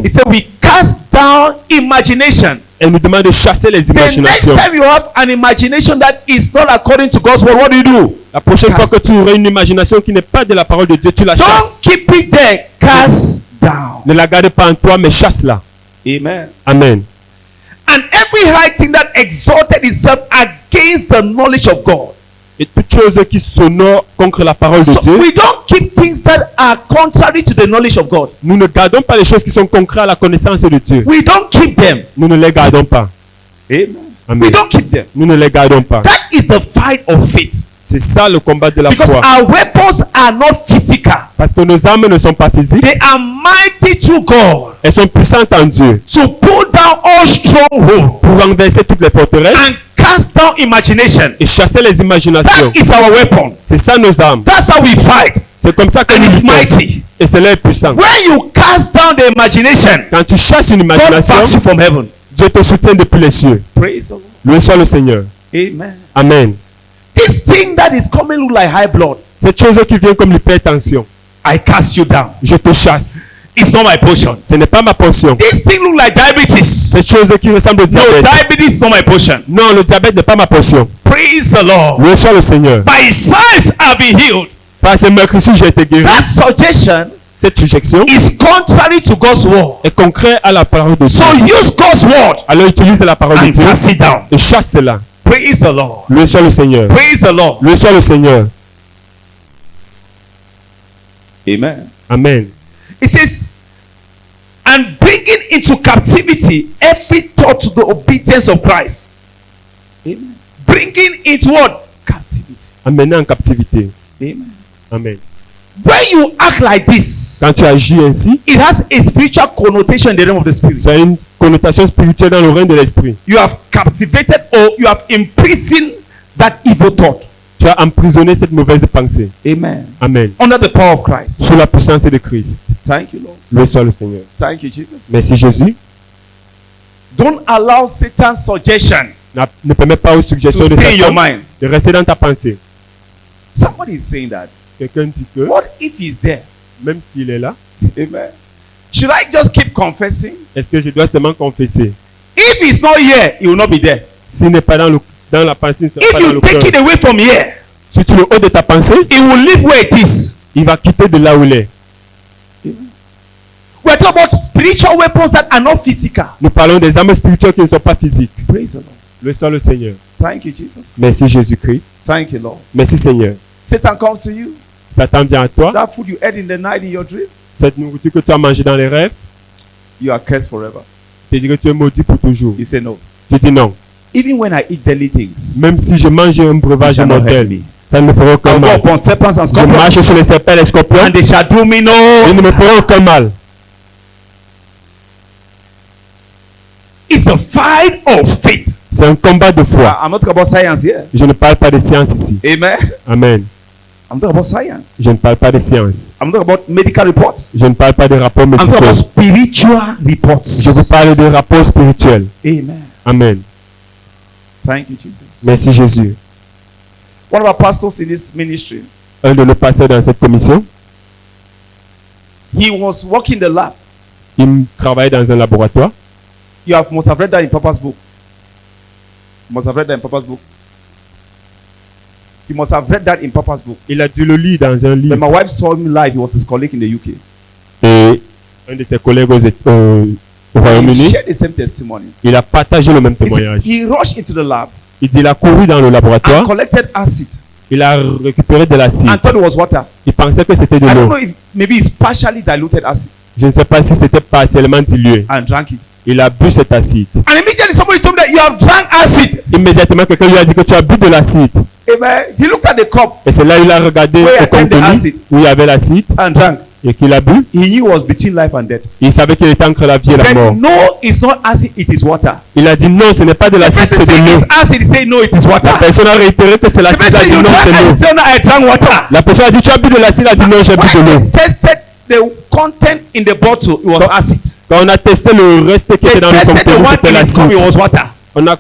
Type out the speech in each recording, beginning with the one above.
It said we cast down imagination. Elle nous demande de chasser les The next imaginations. time you have an imagination that is not according to God's word, what do? La prochaine fois Cast. que tu auras une imagination qui n'est pas de la parole de Dieu, tu la Don't chasses. keep it there. Cast down. Ne la garde pas en toi, mais chasse-la. Amen. Amen. And every high thing that exalted itself against the knowledge of God. Et toute chose qui s'honore contre la parole de So Dieu, we don't keep things that are contrary to the knowledge of God. nous ne gardons pas les choses qui sont contraires à la connaissance de Dieu. We don't keep them. Nous ne les gardons pas. Amen. Amen. We don't keep them. Nous ne les gardons pas. That is a fight of faith. C'est ça le combat de la Because foi. our weapons are not physical. Parce que nos armes ne sont pas physiques. They are mighty through God Elles sont puissantes en Dieu. to pull down all strongholds Pour renverser toutes les and forteresses cast down imagination. et chasser les imaginations. That is our weapon. C'est ça nos armes. That's how we fight. C'est comme ça que And nous it's luttons. mighty. Et cela est puissant. When you cast down the imagination, Quand tu chasses une God imagination, backs you from heaven. Dieu te soutient depuis les cieux. Praise the Lord. Loué soit le Seigneur. Amen. Amen. This thing that is coming look like high blood, Cette chose qui vient comme l'hypertension, I cast you down. je te chasse. It's not my portion. Ce n'est pas ma portion. This thing look like diabetes. Cette chose qui ressemble au No, diabète. diabetes is not my portion. Non, le diabète n'est pas ma portion. Praise the Lord. Loué soit le Seigneur. By His stripes I've been healed. Par ces meurtrissures, j'ai été guéri. That suggestion Cette suggestion is contrary to God's word. est concret à la parole de Dieu. So use God's word Alors utilise la parole de and Dieu cast it down. et chasse cela. Praise the Lord. Loué soit le Seigneur. Praise the Lord. Loué soit le Seigneur. Amen. Amen. It says, and bringing into captivity every thought to the obedience of Christ. Amen. Bringing into what? Captivity. Amené en captivité. Amen. Amen. When you act like this, Quand tu agis ainsi, it has a spiritual connotation in the realm of the spirit. ça a une connotation spirituelle dans le règne de l'esprit. You have captivated or you have imprisoned that evil thought. Tu as emprisonné cette mauvaise pensée. Amen. Amen. Under the power of Christ. Sous la puissance de Christ. Thank you, Lord. Loué soit le Seigneur. Thank you, Jesus. Merci Jésus. Don't allow Satan's suggestion Ne permets pas aux suggestions to de stay in your Satan mind. de rester dans ta pensée. Somebody is saying that. Quelqu'un dit que, What if he's there? même s'il est là, Amen. Should I just keep confessing? est-ce que je dois seulement confesser? If he's not here, he will not be there. S'il n'est pas dans la pensée, il ne sera If pas dans you le take cœur. it away from here, Si tu le haut de ta pensée, he will live where it is. il va quitter de là où il est. We're talking about spiritual weapons that are not physical. Nous parlons des armes spirituelles qui ne sont pas physiques. Praise the Lord. Loué soit le Seigneur. Thank you, Jesus. Merci Jésus-Christ. Thank you, Lord. Merci Seigneur. Satan comes to you. Satan vient à toi. That food you ate in the night in your dream, Cette nourriture que tu as mangée dans les rêves, you are cursed forever. tu dis que tu es maudit pour toujours. You say no. Tu dis non. Even when I eat deadly things, Même si je mange un it breuvage shall not hurt mortel, me. ça ne me fera aucun I'll go mal. upon serpents and Je marche scorpions, sur les serpents et les scorpions, and they shall do me ils no. ne me feront aucun mal. It's a fight of faith. C'est un combat de foi. I'm not talking about science here. Je ne parle pas de science ici. Amen. Amen. I'm talking about science. Je ne parle pas de science. I'm talking about medical reports. Je ne parle pas de rapports I'm talking about médicaux. spiritual reports. Je vous parle de rapports spirituels. Amen. Amen. Thank you, Jesus. Merci Jésus. One of our pastors in this ministry, Un de nos pasteurs dans cette commission, he was working the lab. il travaille dans un laboratoire. Must have read that in Papa's book. You must have read that in Papa's book. He must have read that in Papa's book. Il a dû le lire dans un When livre. my wife saw him live, he was his colleague in the UK. Et un de ses collègues au He Royaume-Uni, shared the same testimony. il a partagé le même He said témoignage. he rushed into the lab Il dit il a couru dans le and laboratoire, collected acid il a récupéré de l'acide. and thought it was water. Il pensait que c'était de I don't l'eau. know if maybe it's partially diluted acid Je ne sais pas si c'était partiellement dilué. and drank it. Il a bu cet acide. And immediately somebody told me that you have drank acid. Immédiatement, quelqu'un lui a dit que tu as bu de l'acide. Amen. He looked at the cup Et c'est là il a regardé Where le I found the contenu acid. où il y avait l'acide and drank. et qu'il a bu. He knew it was between life and death. Il savait qu'il était entre la vie He et la said, mort. no, it's not acid, it is water. Il a dit non, ce n'est pas de The l'acide, person c'est de said l'eau. it's acid, he said no, it is water. La personne a réitéré que c'est The l'acide, person a said dit you non, drank c'est acid, l'eau. he said no, I drank water. La personne a dit tu as bu de l'acide, a dit non, j'ai bu de When l'eau. we tested the content in the bottle, it was acid. Quand on a testé le reste qui They était dans le tested the contenu, one c'était in the cup, l'acide. it was water. On a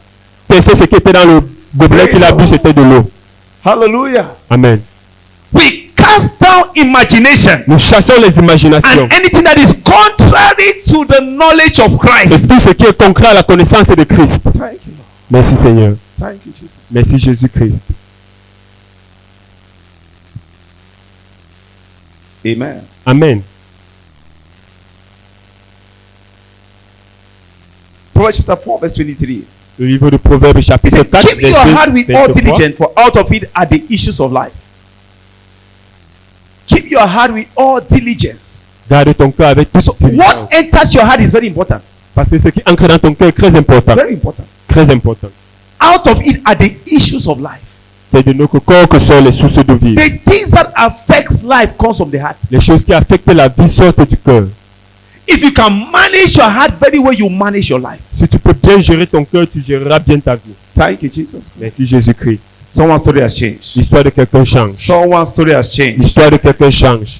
testé ce qui était dans le gobelet qu'il a bu, c'était de l'eau. Hallelujah. Amen. We cast down imagination Nous chassons les imaginations. and anything that is contrary to the knowledge of Et Christ. tout ce qui est concret à la connaissance de Christ. Thank you, Lord. Merci Seigneur. Thank you, Jesus. Merci Jésus-Christ. Amen. Amen. Proverbs chapter 4, verse 23. Le livre de Proverbes He chapitre said, 4, keep your heart with all verset 23. diligence, for out of it are the issues of life. Keep your heart with all diligence. Garde ton cœur avec toute So diligence. what enters your heart is very important. Parce que ce qui entre dans ton cœur est très important. Very important. Très important. Out of it are the issues of life. C'est de notre corps que sont les sources de vie. The things that affects life comes from the heart. Les choses qui affectent la vie sortent du cœur. If you can manage your heart very well, you manage your life. Si tu peux bien gérer ton cœur, tu géreras bien ta vie. Thank you, Jesus. Merci Jésus-Christ. Someone's story has changed. L'histoire de quelqu'un change. Someone's story has changed. L'histoire de quelqu'un change.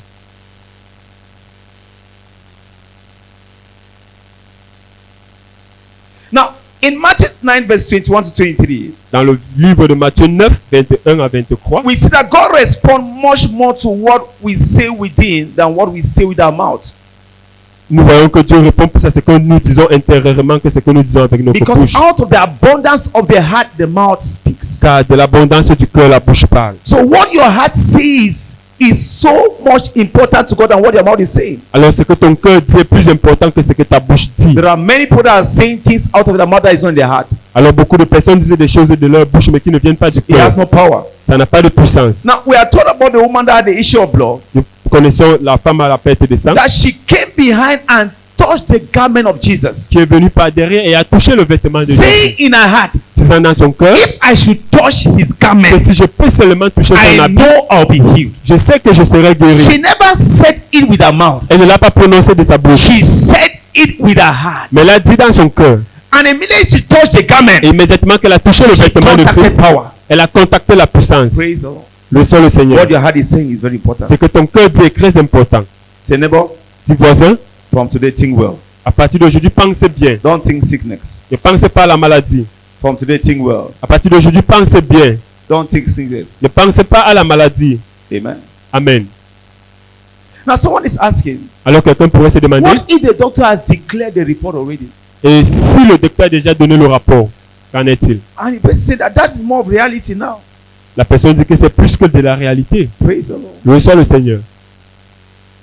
Now, in Matthew 9, verse 21 to 23, Dans le livre de Matthieu 9, 21 à 23, we see that God responds much more to what we say within than what we say with our mouth. nous voyons que Dieu répond plus à ce que nous disons intérieurement que ce que nous disons avec notre Because bouche. out of the abundance of the heart, the mouth speaks. Car de l'abondance du cœur, la bouche parle. So what your heart says is so much important to God than what your mouth is saying. Alors ce que ton cœur dit est plus important que ce que ta bouche dit. There are many people that are saying things out of their mouth that is not in their heart. Alors beaucoup de personnes disent des choses de leur bouche mais qui ne viennent pas du It has cœur. no power. Ça n'a pas de puissance. Now, we are told about the woman that had the issue of blood, Nous connaissons la femme à la perte de sang that she came behind and touched the garment of Jesus, qui est venue par derrière et a touché le vêtement de Jésus. saying in her heart, Disant dans son cœur if I should touch his que garment, si je peux seulement toucher son I habit, know I'll be healed. je sais que je serai guéri. She never said it with her mouth. Elle ne l'a pas prononcé de sa bouche, She said it with her heart. mais elle a dit dans son cœur. And immediately she touched the garment, Et immédiatement qu'elle a touché le she vêtement de contacted Christ, power. elle a contacté la puissance. Praise the Lord. Le seul le Seigneur. What your heart is saying is very important. Ce que ton cœur dit est très important. Say, neighbor, Dis voisin, from today think well. à partir d'aujourd'hui, pense bien. Don't think sickness. Ne pense pas à la maladie. From today think well. À partir d'aujourd'hui, pense bien. Don't think sickness. Ne pense pas à la maladie. Amen. Amen. Now someone is asking, Alors quelqu'un pourrait se demander, what if the doctor has declared the report already? et si le docteur a déjà donné le rapport, qu'en est-il? And the person said that is more of reality now. La personne dit que c'est plus que de la réalité. Praise the Lord. Loué soit le Seigneur.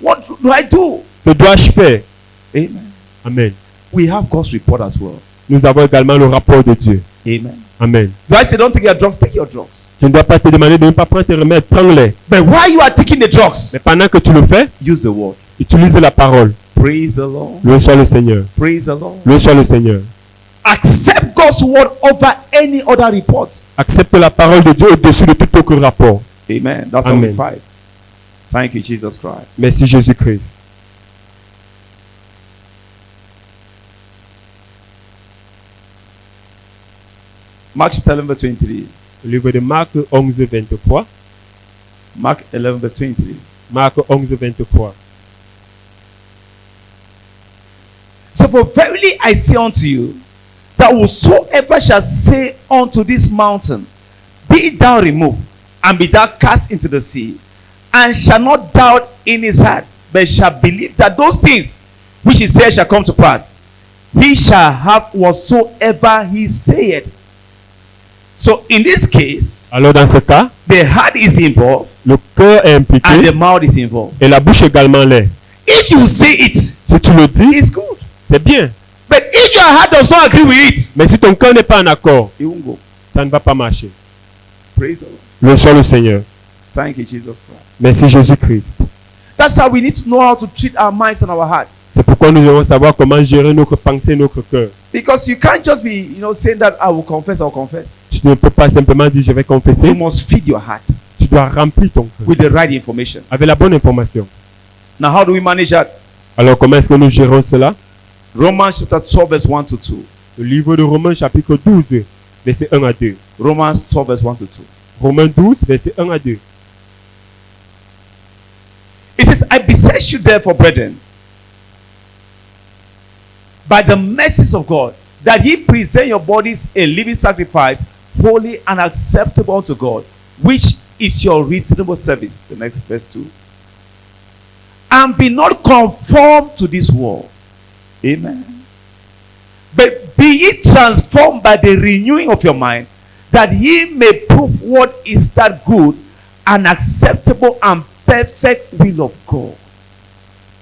What do I do? Que dois-je faire? Amen. Amen. We have God's report as well. Nous avons également le rapport de Dieu. Amen. Amen. Do I say don't take your drugs? Take your drugs. Je ne dois pas te demander de ne pas prendre tes remèdes, prends-les. But while you are taking the drugs, Mais pendant que tu le fais, use the word. utilise la parole. Praise the Lord. Loué soit le Seigneur. Praise the Lord. Loué soit le Seigneur. Accept God's word over any other report. Accepte la parole de Dieu au-dessus de tout autre rapport. Amen. That's Amen. how we fight. Thank you, Jesus Christ. Merci Jésus-Christ. Mark chapter 11, verse 23. Le livre de Marc 11, 23. Mark 11, verse 23. Marc 11, 23. So, for verily I say unto you, that whosoever shall say unto this mountain, Be thou removed, and be thou cast into the sea, and shall not doubt in his heart, but shall believe that those things which he said shall come to pass, he shall have whatsoever he saith. So, in this case, Alors dans ce cas, the heart is involved le cœur est and impliqué the mouth is involved. et la bouche également l'est. If you say it, Si tu le dis, it's good. c'est bien. But if your heart does not agree with it, Mais si ton cœur n'est pas en accord, it won't go. ça ne va pas marcher. Praise the Lord. Loué soit le Seigneur. Thank you, Jesus Christ. Merci Jésus-Christ. That's how we need to know how to treat our minds and our hearts. C'est pourquoi nous devons savoir comment gérer notre pensée, notre cœur. Because you can't just be, saying that I will confess. Tu ne peux pas simplement dire je vais confesser. You must feed your heart Tu dois remplir ton cœur with the right information. avec la bonne information. Now, how do we manage that? Alors comment est-ce que nous gérons cela? Romans chapter 12, verse 1 to 2. Le livre de Romains chapitre 12, verset 1 à 2. Romans 12, verse 1 to 2. Romains 12, verset 1 à 2. It says, I beseech you therefore, brethren, by the mercies of God, that ye present your bodies a living sacrifice, holy and acceptable unto God, which is your reasonable service. The next verse 2. And be not conformed to this world. Amen. But be ye transformed by the renewing of your mind, that ye may prove what is that good and acceptable and perfect will of God.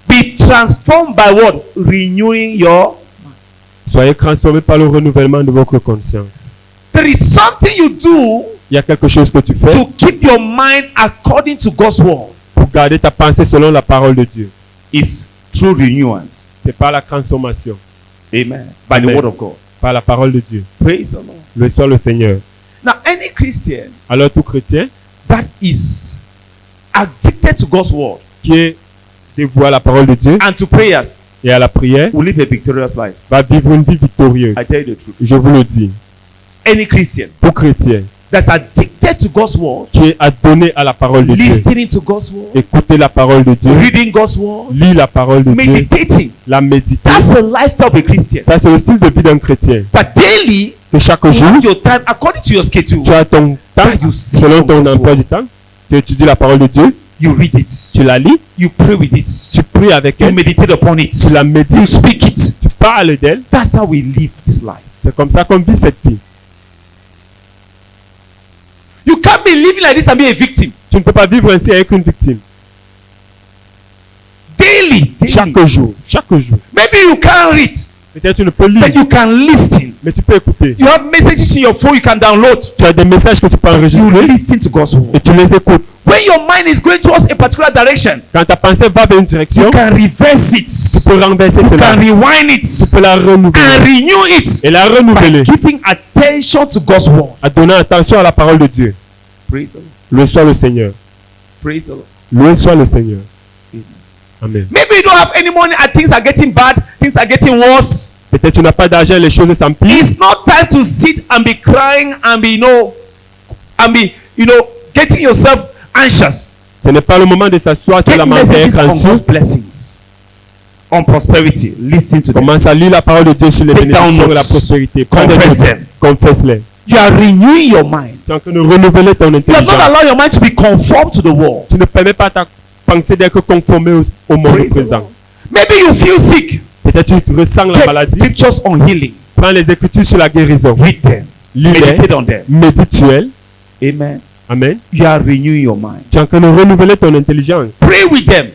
Be transformed by what? Renewing your mind. Soyez transformés par le renouvellement de votre conscience. There is something you do Il y a quelque chose que tu fais to keep your mind according to God's word. pour garder ta pensée selon la parole de Dieu. It's through renewance. C'est par la transformation, Amen. By the Amen. word of God. par la parole de Dieu. Praise the Lord. Loué soit le Seigneur. Now, any Christian Alors tout chrétien that is addicted to God's word qui est dévoué à la parole de Dieu and to prayers et à la prière will live a victorious life. va vivre une vie victorieuse. I tell you the truth. Je vous le dis. Any Christian Tout chrétien that's addicted to God's word, qui est adonné à la parole de Dieu, listening to God's word, écouter la parole de Dieu, reading God's word, lire la parole de Dieu, meditating, la méditer. that's the lifestyle of a Christian. Ça, c'est le style de vie d'un chrétien. But daily, Que chaque you jour, have your time according to your schedule. tu as ton temps, That you see selon from ton God's emploi word. du temps, tu étudies la parole de Dieu, You read it. tu la lis, You pray with it. tu pries avec You elle, meditate upon it. tu la You médites, speak it. tu parles d'elle. That's how we live this life. C'est comme ça qu'on vit cette vie. You can't be living like this and be a victim. Tu ne peux pas vivre ainsi avec une victime. Daily. Chaque jour, chaque jour. Maybe you can't read, Peut-être tu ne peux lire, but you can listen. mais tu peux écouter. You have messages in your phone you can download. Tu as des messages que tu peux You enregistrer listen to God's word. et tu les écoutes. When your mind is going towards a particular direction, Quand ta pensée va vers une direction, you can reverse tu it. peux renverser You cela. can rewind Tu it peux la and renouveler renew it et la by renouveler giving attention to God's word. en donnant attention à la parole de Dieu. Praise the Lord. Loué soit le Seigneur. Praise the Lord. Loué soit le Seigneur. Amen. Amen. Maybe you don't have any money and things are getting bad, things are getting worse. Peut-être tu n'as pas d'argent, les choses s'empirent. It's not time to sit and be crying and be, getting yourself anxious. Ce n'est pas le moment de s'asseoir sur Take la main et messages être on anxieux. God's blessings, on prosperity. Listen to them. Commence à lire la parole de Dieu sur les Take down bénédictions et la notes. prospérité. Prends des Confess notes. them. Confesse-les. You are renewing your mind. Tu es en train de renouveler ton You have not intelligence. allowed your mind to be conformed to the world. Tu ne permets pas à ta pensée d'être conformée au monde Praise the présent. Lord. Maybe you feel sick. Peut-être tu ressens la Take maladie. scriptures on healing. Prends les Écritures sur la guérison. Read them. Lis-les. Meditate on them. Médite-les. Amen. Amen. You are renewing your mind. Tu es en train de renouveler ton intelligence. Pray with them.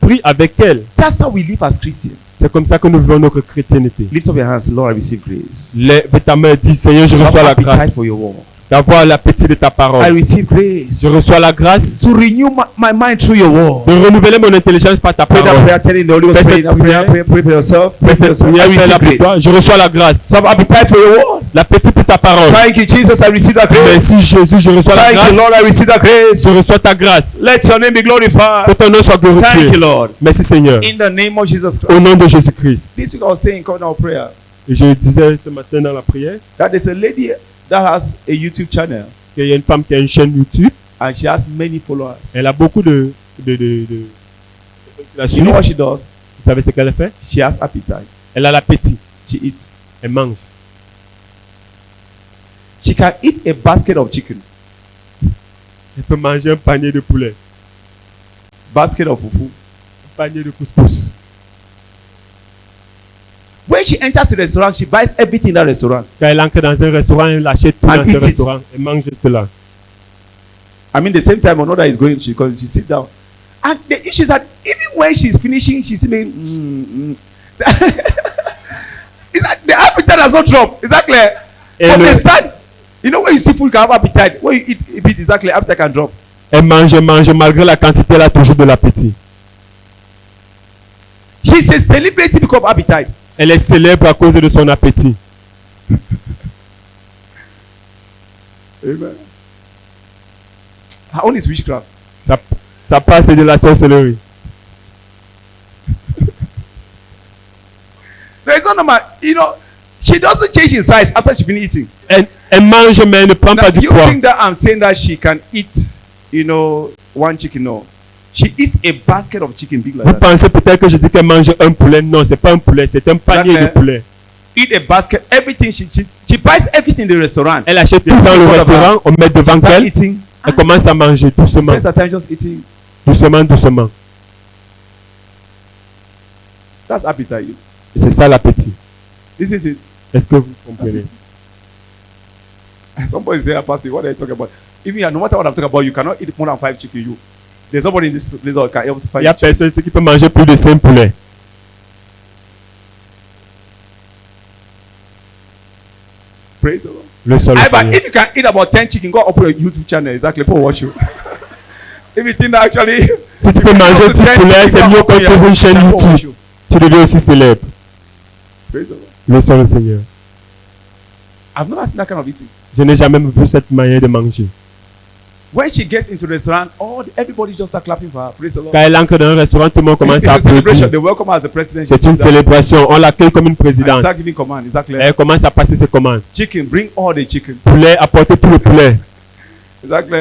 Prie avec elle. That's how we live as Christians. C'est comme ça que nous vivons notre chrétienté. Lift up your hands, Lord, I receive grace. Lève ta main et dis, Seigneur, je reçois la Appetite grâce for your word. d'avoir l'appétit de ta I parole. receive grace Je reçois la grâce to renew my mind through your word. de renouveler mon intelligence par ta Pray that parole. prayer, tell in the Holy Ghost. Fais Pray cette that prayer, prière. pray for yourself. Pray Fais for cette yourself. I prière, fais-la receive pour toi. grace. Je reçois la grâce. So have appetite for your word. L'appétit pour ta parole. Thank you, Jesus. I receive that grace. Merci Jésus, je reçois la Thank you, Lord. grâce. I receive that grace. Je reçois ta grâce. Let your name be Que glorified. ton nom soit Thank you, glorifié. Lord. Merci Seigneur. In the name of Jesus Au Christ. nom de Jésus-Christ. This week I was saying, in our prayer, Et je disais ce matin dans la prière that there's a lady that has a YouTube channel qu'il y a une femme qui a une chaîne YouTube. and she has many followers. Elle a beaucoup de la You suite. know what she does? Vous savez ce qu'elle fait? She has appetite. Elle a l'appétit. She eats. Elle mange. She can eat a basket of chicken, Elle peut manger un panier de poulet, basket of fufu. un panier de couscous. When she enters the restaurant, she buys everything in that restaurant. Quand elle entre dans un restaurant, elle achète tout And dans eat ce it. restaurant. Elle mange cela. I mean, the same time another is going, she sit down. And the issue is that even when she's finishing, she's saying, Is that the appetite has not dropped. Exactly. Et From le- the start, you know when you see food, you can have appetite. When you eat a bit, exactly, appetite can drop. Elle mange, malgré la quantité, elle a toujours de l'appétit. She's a celebrity because of appetite. Elle est célèbre à cause de son appétit. Amen. Her own is witchcraft. Ça passe de la sorcellerie. No, it's not normal. You know, she doesn't change in size after she's been eating. Elle mange, mais elle ne prend Now, pas du you poids. think that I'm saying that she can eat, one chicken? No. She eats a basket of chicken big like Vous that. pensez peut-être que je dis qu'elle mange un poulet. Non, c'est pas un poulet, c'est un panier de D'accord. poulet. Eat a basket, everything. She buys everything in the restaurant. Elle achète They tout dans put le it on the restaurant, on met devant Start elle. eating Elle commence à manger doucement, Spends her time just eating. doucement, doucement. That's appetite. Et c'est ça l'appétit. Isn't it? Est-ce que vous comprenez? Somebody say, Pastor, what are you talking about? Even no matter what I'm talking about, you cannot eat more than 5 chicken. You. There's somebody in this place that can able to Il y a find chicken. personne ici qui peut manger plus de 5 poulets. Praise the Lord. Le seul But Seigneur. if you can eat about 10 chicken, go open your YouTube channel. Exactly. People watch you. If you think that actually, Si tu peux manger 10 poulets, c'est mieux qu'on trouve une chaîne YouTube. Tu deviens aussi célèbre. Praise the Lord. Le seul Seigneur. I've never seen that kind of eating. Je n'ai jamais vu cette manière de manger. When she gets into the restaurant, everybody just start clapping for her. Praise the Lord. Quand elle entre dans un restaurant, tout le monde commence It's à a celebration. applaudir. They welcome her as a president. C'est une célébration. On l'accueille comme une And présidente. start giving command. Exactly. Elle commence à passer ses commandes. Chicken, bring all the chicken. Poulet, apportez tout le poulet. Exactly.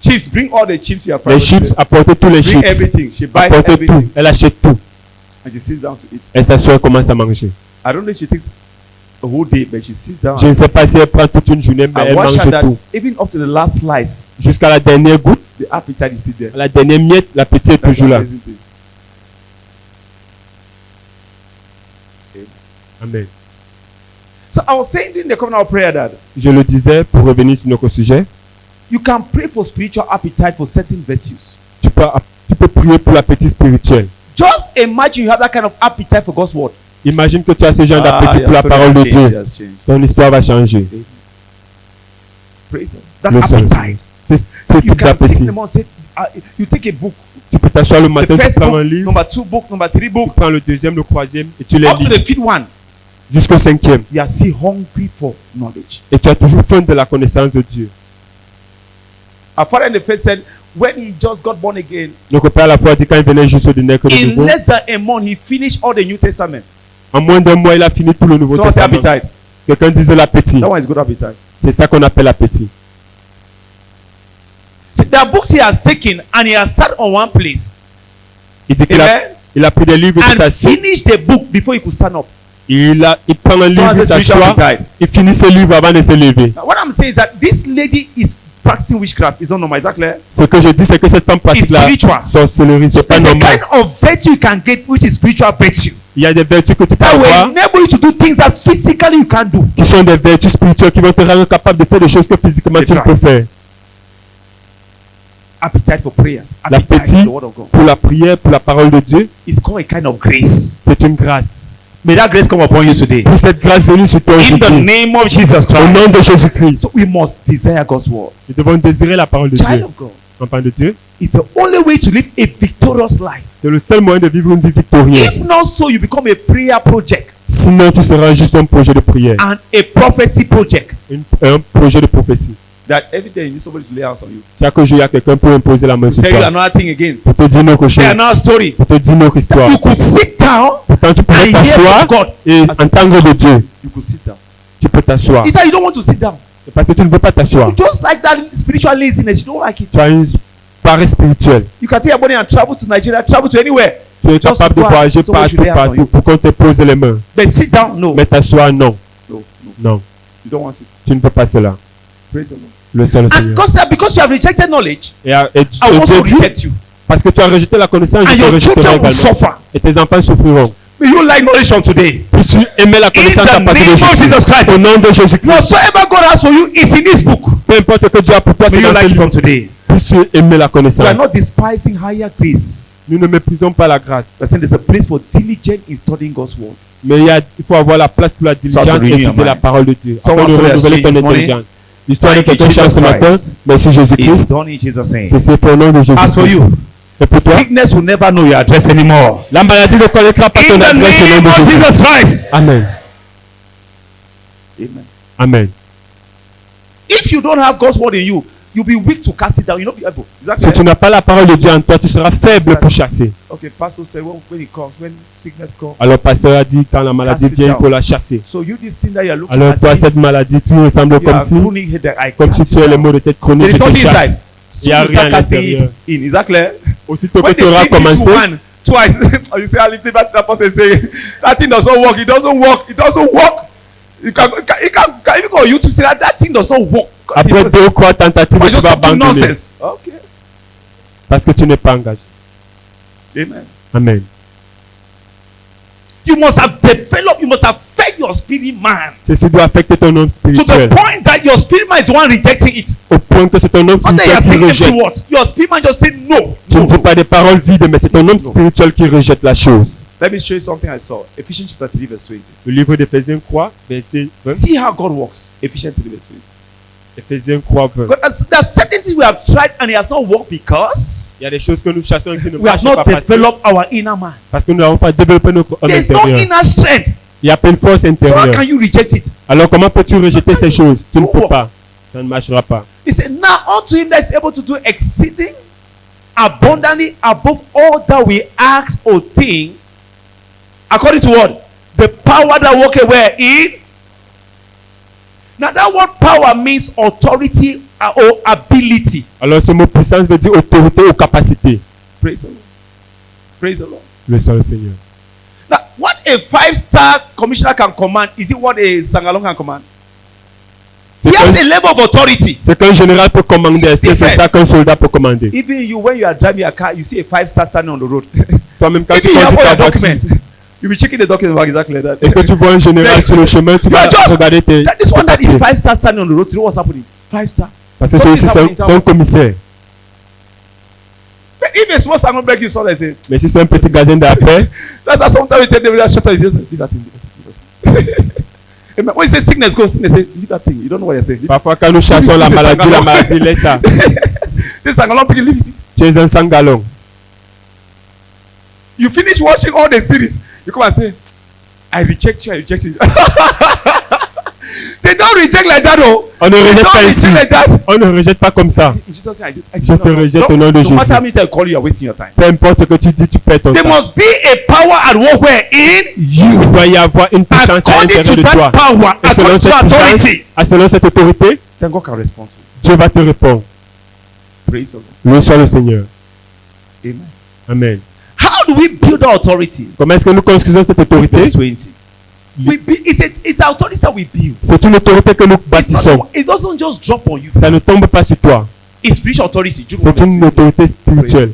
Chips, bring all the chips you have. Les chips, apportez tous les Bring chips. everything. She buys Apportez tout. everything. Elle achète tout. And she sits down to eat. Elle s'assoit et commence à manger. I don't know if she takes a whole day, but she sits down. Je ne sais pas si elle prend toute une journée, mais I elle watch mange her that tout. even up to the last slice, Jusqu'à la dernière goutte, the appetite is still there. à la dernière miette, l'appétit est That's toujours là. amazing thing. Amen. So I was saying during the covenant prayer that Je le disais pour revenir sur notre sujet. you can pray for spiritual appetite for certain virtues. Tu peux prier pour l'appétit spirituel. Just imagine you have that kind of appetite for God's word. Imagine que tu as ce genre d'appétit yeah, pour la so parole de it has changed, Dieu. it has changed. Ton histoire va changer. Praise God. That Le seul appetite. C'est ce You type can sit in d'appétit. the morning, say, you take a book, Tu peux t'asseoir le the matin, tu first prends book, un livre, number 2 book, number 3 tu book, prends le deuxième, le troisième, et tu les up to lis the 5th one. jusqu'au 5e. You are still hungry for knowledge. Et tu as toujours faim de la connaissance de Dieu. Our father in the faith said, when he just got born again, Donc, Père à la fois dit quand il venait juste de naître de in nouveau, less than a month, he finished all the New Testament. en moins d'un mois, il a fini tout le Nouveau So what's Testament. appetite? Quelqu'un disait l'appétit. That one is good appetite. C'est ça qu'on appelle l'appétit. See, there are books he has taken and he has sat on one place Il dit qu'il Amen. il a pris des livres, il s'est and assis. finished the book before he could stand up. Il prend un livre, Someone il says spiritual s'assoit, appetite. il finit ses livres avant de se lever. Now, what I'm saying is that this lady is practicing witchcraft. It's not normal. Exactly. Ce que je dis, c'est que cette femme pratique It's la spiritual. sorcellerie, c'est pas There's a normal. kind of virtue you can get, which is spiritual virtue. Il y a des vertus que tu peux That will avoir, enable you to do things that physically you can't do. qui sont des vertus spirituelles qui vont te rendre capable de faire des choses que physiquement C'est tu ne vrai. peux faire. Appetite for prayers. Appetite L'appétit for the word of God. pour la prière, pour la parole de Dieu, It's called a kind of grace. c'est une grâce. May that grace come upon you today. Pour cette grâce venue sur toi In the aujourd'hui, name of Jesus au nom Christ. de Jésus-Christ, So we must desire God's word. nous devons désirer la parole de Child Dieu. of God. Enfant de Dieu, It's the only way to live a victorious life. c'est le seul moyen de vivre une vie victorieuse. If not so, you become a prayer project Sinon, tu seras juste un projet de prière, and a prophecy project. un projet de prophétie. That every day you need somebody to lay hands on you. Chaque jour, il y a quelqu'un pour imposer la main sur Tell you toi, another thing again. pour te dire notre chose, Tell another story. pour te dire notre histoire. You could sit down Pourtant, tu pourrais and hear t'asseoir from God. et entendre de Dieu. You could sit down. Tu peux t'asseoir. It's that you don't want to sit down. C'est parce que tu ne veux pas t'asseoir. You just like that spiritual laziness. You don't like it. Tu as une paresse spirituelle. You can take your body and travel to Nigeria, travel to anywhere. Tu es Just capable de go out, voyager somebody should lay hands on partout you. pour qu'on te pose les mains. But sit down, no. Mais t'asseoir, non. No, no. Non. You don't want it. Tu ne peux pas cela. Praise the Lord. Le seul And Seigneur. because you have rejected knowledge, Et I will Dieu also dit, reject you. parce que tu as rejeté la connaissance, je And te your rejetterai children will également. suffer. Et tes enfants souffriront. May you like knowledge from today. Puisses-tu aimer la connaissance In à the partir name de of Jesus Christ. Jésus. Au nom de Jésus-Christ. Whatsoever God has for you is in this book. Peu importe ce que Dieu a pour toi, May c'est you dans ce like it livre. from today. Puisses-tu aimer la We connaissance. are not despising higher grace. Nous ne méprisons pas la grâce. We are saying there's a place for diligence in studying God's word. Mais il faut avoir la place pour la diligence Ça, c'est et renew your étudier la mind. parole de Dieu. Someone Afin de told us renouveler ton this morning. intelligence. L'histoire de Thank you, quelqu'un change ce Jesus matin. Christ. Merci It's Jésus-Christ. done in Jesus' name. C'est fait au nom de As for Jésus-Christ. you, Et pour toi, sickness will never know your address anymore. la maladie ne connaîtra pas In ton the adresse au name nom de of Jésus. Jesus Christ. Amen. Amen. Amen. If you don't have God's word in you, you'll be weak to cast it down. You'll not be able. Exactly. Si tu n'as pas la parole de Dieu en toi, tu seras faible pour chasser. Okay, Pastor said when it comes, when sickness comes. Alors, pasteur a dit, quand la maladie Cast it vient, il down. faut la chasser. So you this thing that you are looking Alors, at, toi, see, cette maladie, tu ressembles you comme are si, chronic headache. I comme si cast tu it es les down. maux de tête There chroniques is et tu something chasses. inside. Il n'y a So you rien à start casting l'intérieur. it in. Exactly. Aussitôt que When tu they auras give it to commencé, one, twice, you say, I lift that to the person and say, that thing doesn't work. It doesn't work. It doesn't work. You can even go on YouTube say that thing does not work. Après 2 ou 3 tentatives, But tu just vas talking abandonner. nonsense. Okay. Parce que tu n'es pas engagé. Amen. Amen. You must have developed, you must have fed your spirit man Ceci doit affecter ton homme to the spirituel. point that your spirit man is the one rejecting it. Au point que c'est ton homme Not that you are spirituel qui saying empty rejette. words. Your spirit man just say no. Tu ne dis pas des paroles vides, mais c'est ton homme spirituel qui rejette la chose. Let me show you something I saw. Ephesians chapter 3 verse 20. Le livre d'Éphésiens 3, verset 20. See how God works. Ephesians 3 verse 20. Éphésiens 3, 20. But there are certain things we have tried and it has not worked because Il y a des choses que nous chassons et qui ne we have marchent pas not developed our inner man. parce que nous n'avons pas développé notre homme There is no intérieur. inner strength. Il n'y a pas une force So how intérieure. can you reject it? Alors comment peux-tu rejeter ces choses? Tu ne peux pas. Ça ne marchera pas. He said, now unto him that is able to do exceeding abundantly above all that we ask or think, according to what? The power that worketh where in? Now that word power means authority or ability. Alors ce mot puissance veut dire autorité ou capacité. Praise the Lord. Praise the Lord. Le seul Seigneur. Now, what a 5-star commissioner can command, is it what a Sangalong can command? He C'est has qu'un- a level of authority. c'est qu'un général peut commander. Est-ce que c'est ça qu'un soldat peut commander? Even you, when you are driving your car, you see a 5-star standing on the road. Toi-même quand tu Even you have conduis all ta your voiture documents. You'll be checking the documents exactly like that. et que tu vois un général sur le chemin, tu You vas are just regarder tes that this one that is papiers. 5-star standing on the road. You know what's happening? 5-star. Parce que celui-ci c'est un commissaire. But if a small Sangalong break you, so they say, Mais si c'est un petit gardien de la paix, that's how sometimes we tell them that shut up. Leave that thing. Amen. When you say sickness, go sickness. Say leave that thing. You don't know what you're saying. parfois quand nous chassons la maladie, laisse ça. This Sangalong people leave it. Tu es un sangalon. You finish watching all the series. You come and say, I reject you, I reject you. They don't reject like that, oh. On ne They rejette don't pas ici. reject like that. On ne rejette pas comme ça. In Jesus' name, Je te rejette au nom de No Jésus. matter how many times I call you, you're wasting your time. Peu importe ce que tu dis, tu perds ton There temps. must be a power at work where in Il doit y avoir une puissance à according l'intérieur to de toi. that power, Et selon according to cette puissance, authority. selon cette autorité, Then God can respond to you. Dieu va te répondre. Praise the Lord. Loué soit le Seigneur. Amen. Amen. How do we build our authority? Comment est-ce que nous construisons cette autorité? Verse 20. It's authority that we build. C'est une autorité que nous bâtissons. It doesn't just drop on you. Ça ne tombe pas sur toi. It's spiritual authority. C'est une autorité spirituelle.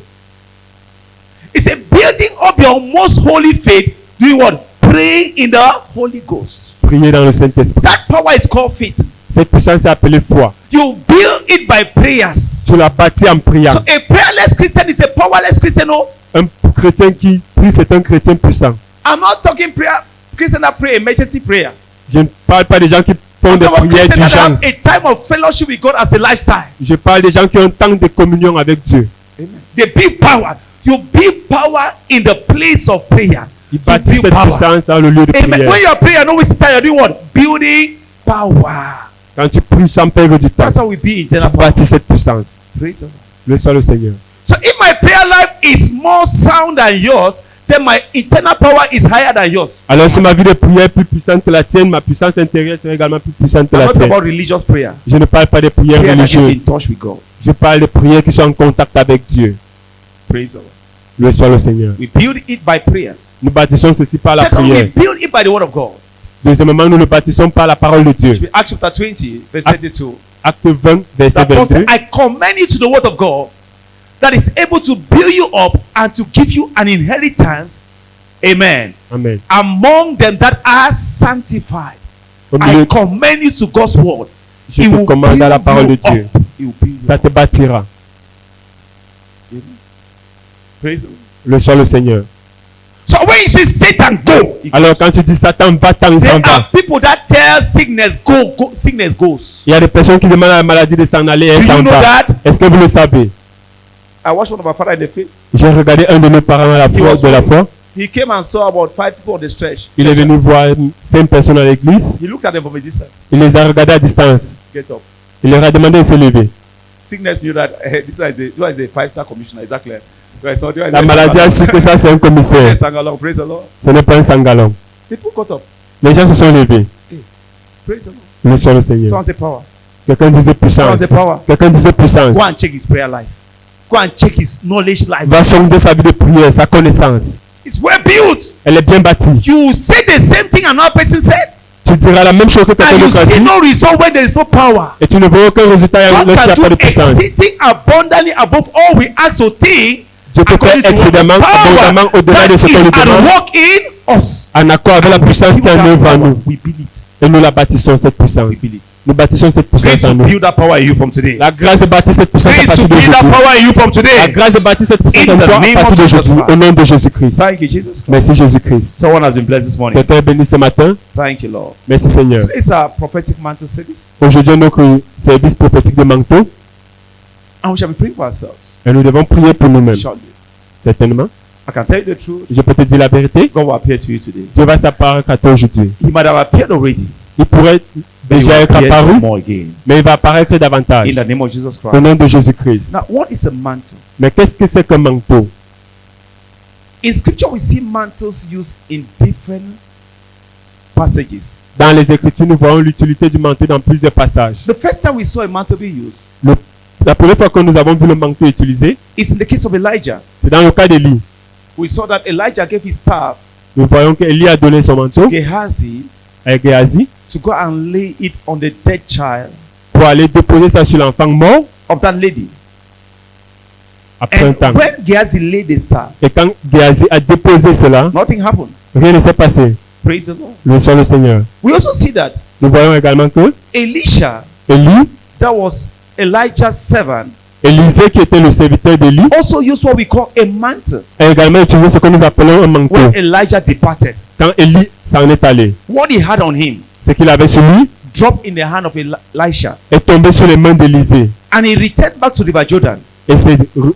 It's a building up your most holy faith. Doing what? Pray in the Holy Ghost. Prier dans le Saint-Esprit. That power is called faith. Cette puissance est appelée foi. You build it by prayers. Tu la bâtis en priant. So a prayerless Christian is a powerless Christian. No, Un chrétien qui prie, c'est un chrétien puissant. I'm not talking prayer. Christian that pray emergency prayer. Je ne parle pas des gens qui font I'm des talking about prières Christians that have d'urgence. a time of fellowship with God as a lifestyle. Je parle des gens qui ont un temps de communion avec Dieu. Amen. They build power. You build power in the place of prayer. Ils You bâtissent build cette power. puissance dans le lieu de Amen. prière. When you are praying, no waste time. You're doing what? Building power. Quand tu pries sans perdre du temps, That's how we be in tu general power. bâtis cette puissance. Praise the Lord. Le soit le Seigneur. So if my prayer life is more sound than yours, then my internal power is higher than yours. Alors si ma vie de prière est plus puissante que la tienne, ma puissance intérieure sera également plus puissante que I'm la not tienne. about religious prayer. Je ne parle pas des prières Prayer that is in religieuses. touch with God. Je parle des prières qui sont en contact avec Dieu. Praise the Lord. Le soit le Seigneur. We build it by prayers. Nous bâtissons ceci par la Second, we prière. build it by the word of God. Deuxièmement, nous le bâtissons par la parole de Dieu. Acts chapter 20, verse 32. Acte 20, verset The Paul 22. said, I commend you to the word of God that is able to build you up and to give you an inheritance. Amen. Amen. Among them that are sanctified. Au I milieu, commend you to God's word. je He te will commande à la build parole de you Dieu. up. He will build you Ça up. te bâtira. Praise the Lord. Le soit le Seigneur. So when you say Satan go, Alors quand tu dis Satan va-t'en, il there s'en va. are people that tell sickness go, sickness goes. Il y a des personnes qui demandent à la maladie de s'en aller et elle Do you s'en know va. that? Est-ce que vous le savez? I watched one of my father in the faith. J'ai regardé un de mes parents à la foi, de la foi. He came and saw about 5 people on the stretch. Il est venu voir 5 personnes à l'église. He looked at them from a distance. Il les a regardés à distance. Get up. Il leur a demandé de se lever. Sickness knew that this one is a 5-star commissioner. Exactly. So La maladie a su que ça c'est un commissaire. Praise the Lord. Ce n'est pas un sangalon. People got up. Les gens se sont levés. Praise the Lord. Le soit le Seigneur. Someone say power. Quelqu'un disait puissance. Someone say power. Quelqu'un disait puissance. Go and check his prayer life. Go and check his knowledge life. Va sonder sa vie de prière, sa connaissance. It's well built. Elle est bien bâtie. You say the same thing another person said. Tu diras la même chose que quelqu'un And you d'autre a see dit. no result when there is no power. Et tu ne verras aucun résultat God lorsqu'il n'y a can pas de do puissance. exceeding abundantly above all we ask or think. Dieu peut faire According to excédemment, the power abondamment au-delà de that ce is qu'on nous at demande, work in us. en accord avec la puissance qui est en œuvre en nous. We build it. Et nous la bâtissons, cette puissance. We build it. Nous bâtissons cette Grace puissance to en nous. build that power in you from today. La grâce de bâtir cette puissance à Grace to partir build that d'aujourd'hui. power in you from La today. grâce de bâtir cette puissance In en the toi à name partir of Jesus d'aujourd'hui. Christ. Au nom de Jésus-Christ. Thank you, Jesus Christ. Merci Jésus-Christ. Someone has been blessed this morning. Quelqu'un est béni ce matin. Thank you, Lord. Merci Seigneur. Today is our prophetic mantle service, Aujourd'hui, notre service prophétique de manteau. and we shall be praying for ourselves. Et nous devons prier pour nous-mêmes. Shortly. Certainement. I can tell you the truth. Je peux te dire la vérité. God will appear to you today. Dieu va s'apparaître à toi aujourd'hui. He might have appeared already, Il pourrait but he will déjà être appear apparu, some more again. mais il va apparaître davantage. In the name of Jesus Au Christ. nom de Jésus-Christ. Now, what is a mantle? Mais qu'est-ce que c'est qu'un manteau? In Scripture, we see mantles used in different passages. Dans les Écritures, nous voyons l'utilité du manteau dans plusieurs passages. The first time we saw a mantle being used La première fois que nous avons vu le manteau utilisé, is in the case of Elijah. c'est dans le cas d'Élie. We saw that Elijah gave his staff Nous voyons qu'Élie a donné son manteau Gehazi à Géasi to go and lay it on the dead child pour aller déposer ça sur l'enfant mort of that lady. après un And temps. when Gehazi laid the staff, Et quand Géasi a déposé cela, nothing happened. rien ne s'est passé. Praise the Lord. Le soit le Seigneur. We also see that Nous voyons également que Elisha, Élie, that was Elijah's servant, Élisée qui était le serviteur d'Élie, also used what we call a mantle a également utilisé ce que nous appelons un manteau. when Elijah departed. Quand Élie s'en est allé, What he had on him ce qu'il avait sur lui dropped in the hand of Elisha, est tombé sur les mains d'Élisée. and he returned back to River Jordan Et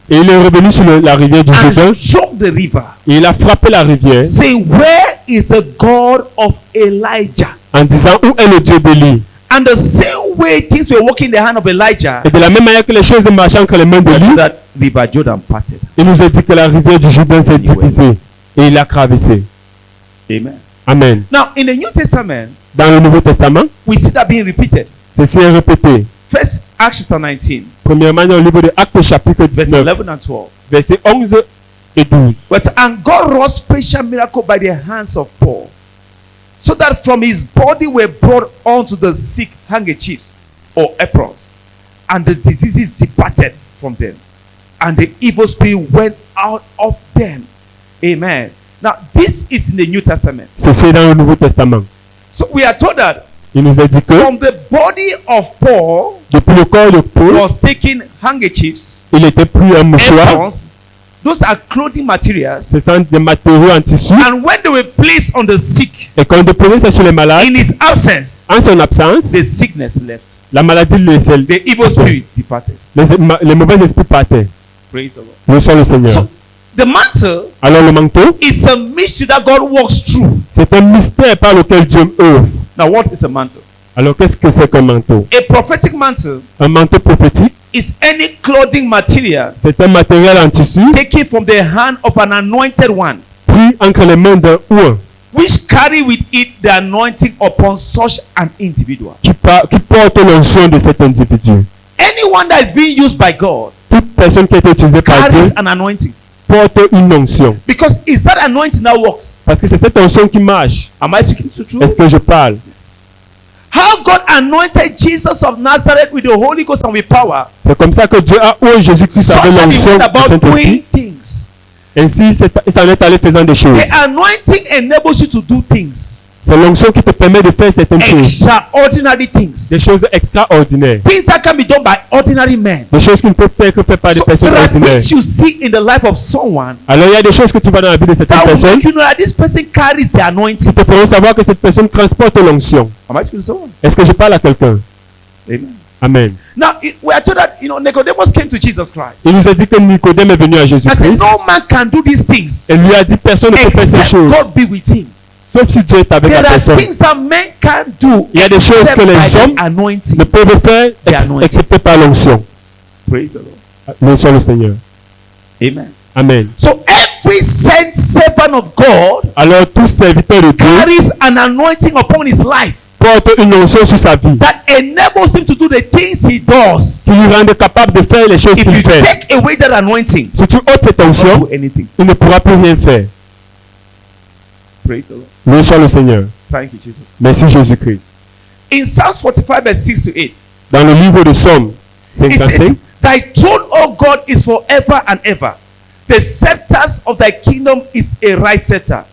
il est revenu sur la rivière du Jourdain and shook the river, et il a frappé la rivière saying, "Where is the God of Elijah?" en disant où est le Dieu d'Élie. And the same way things were working in the hand of Elijah, Et de la même manière que les choses marchaient entre les mains d'Élie, that River Jordan parted. il nous a dit que la rivière du Jourdain s'est divisée et il a traversé. Amen. Amen. Now, in the New Testament, Dans le Nouveau Testament, we see that being repeated. ceci est répété. First, Acts chapter 19, Premièrement, dans le livre de Actes chapitre verse 19, 11 and 12. versets 11 et 12. And God wrought special miracle by the hands of Paul, so that from his body were brought unto the sick handkerchiefs or aprons, and the diseases departed from them, and the evil spirit went out of them. Amen. Now, this is in the New Testament. Ceci est dans le Nouveau Testament. So we are told that Il nous a dit que from the body of Paul depuis le corps de Paul, was taken handkerchiefs, il n'était plus un mouchoir. aprons. Those are clothing materials. Ce sont des matériaux en tissu. And when they were placed on the sick, Et quand on déposait ça sur les malades, in his absence, en son absence, the sickness left. la maladie laissait. The evil spirit departed. Les mauvais esprits partaient. Praise the Lord. Nous sommes le Seigneur. So, the mantle Alors le manteau, is a mystery that God works through. c'est un mystère par lequel Dieu œuvre. Now, what is a mantle? Alors qu'est-ce que c'est qu'un manteau? A prophetic mantle Un manteau prophétique, is any clothing material c'est un matériel en tissu taken from the hand of an anointed one, pris entre les mains d'un ouin which carry with it the anointing upon such an individual. qui porte l'onction de cet individu. Anyone that is being used by God Toute personne qui a été utilisée par Dieu carries an anointing, porte une onction. because it's that anointing that works. Parce que c'est cette onction qui marche. Am I speaking the truth? Est-ce que je parle? How God anointed Jesus of Nazareth with the Holy Ghost and with power. C'est comme ça que Dieu a oint Jésus-Christ Such avec that he l'onction went du about Saint-Esprit. doing things. Ainsi, il s'en est allé faisant des choses. The anointing enables you to do things, C'est l'onction qui te permet de faire certaines choses. extraordinary things, Des choses extraordinaires. things that can be done by ordinary men. Des choses qui ne peuvent être faites par des So personnes there are ordinaires. things you see in the life of someone Alors il y a des choses que tu vois dans la vie de certaines that will personnes make you know that this person carries the anointing. qui te feront savoir que cette personne transporte l'onction. Am I speaking to someone? Est-ce que je parle à quelqu'un? Amen. Amen. Now we are told that Nicodemus came to Jesus Christ. Il nous a dit que Nicodème est venu à I said, Jésus-Christ no man can do these things et lui a dit personne ne peut faire ces except choses God be with him. sauf si Dieu est avec la There are personne. things that men can't do Il y a des choses except que les by the hommes anointing. ne peuvent faire The anointing. excepté par l'onction. Praise the Lord. Nous sommes le Seigneur. Amen. Amen. So every sent servant of God Alors tout serviteur de Dieu carries an anointing upon his life porte une onction sur sa vie that enables him to do the things he does. qui lui rend capable de faire les choses If qu'il you fait. take away that anointing, Si tu ôtes cette you onction, don't do anything. il ne pourra plus rien faire. Praise the Lord. Loué soit le Seigneur. Thank you, Jesus. Merci Jésus-Christ. In Psalms 45, verse 6 to 8, Dans le livre de Psaume it 55, says, Thy throne, O God, is forever and ever. The scepters of thy kingdom is a right scepter.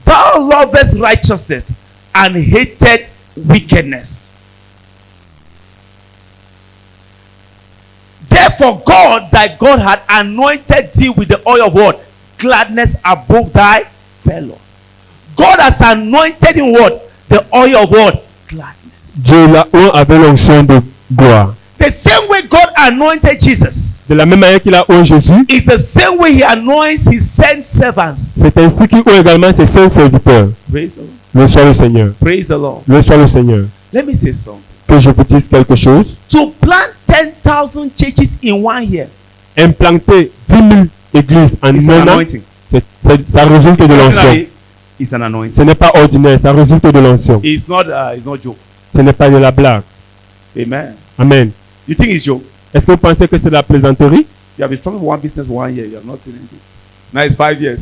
Thou lovest righteousness and hated wickedness. Therefore, God, thy God, had anointed thee with the oil of what? Gladness above thy fellow. God has anointed in what? The oil of what? Gladness. Dieu l'a oint avec l'onction de gloire. The same way God anointed Jesus De la même manière qu'il a oint Jésus, is the same way he anoints his sent servants. c'est ainsi qu'il oint également ses saints serviteurs. Praise the Lord. Loué soit le Seigneur. Praise the Lord. Loué soit le Seigneur. Let me say something. Que je vous dise quelque chose. To plant 10,000 churches in 1 year Implanter 10 000 églises en is un an an, anointing. ça résulte de l'onction. It's an anointing. Ce n'est pas ordinaire, ça résulte de l'onction. It's not joke. Ce n'est pas de la blague. Amen. Amen. You think it's joke? Est-ce que vous pensez que c'est de la plaisanterie? You have been struggling with one business for 1 year. You have not seen anything. Now it's 5 years.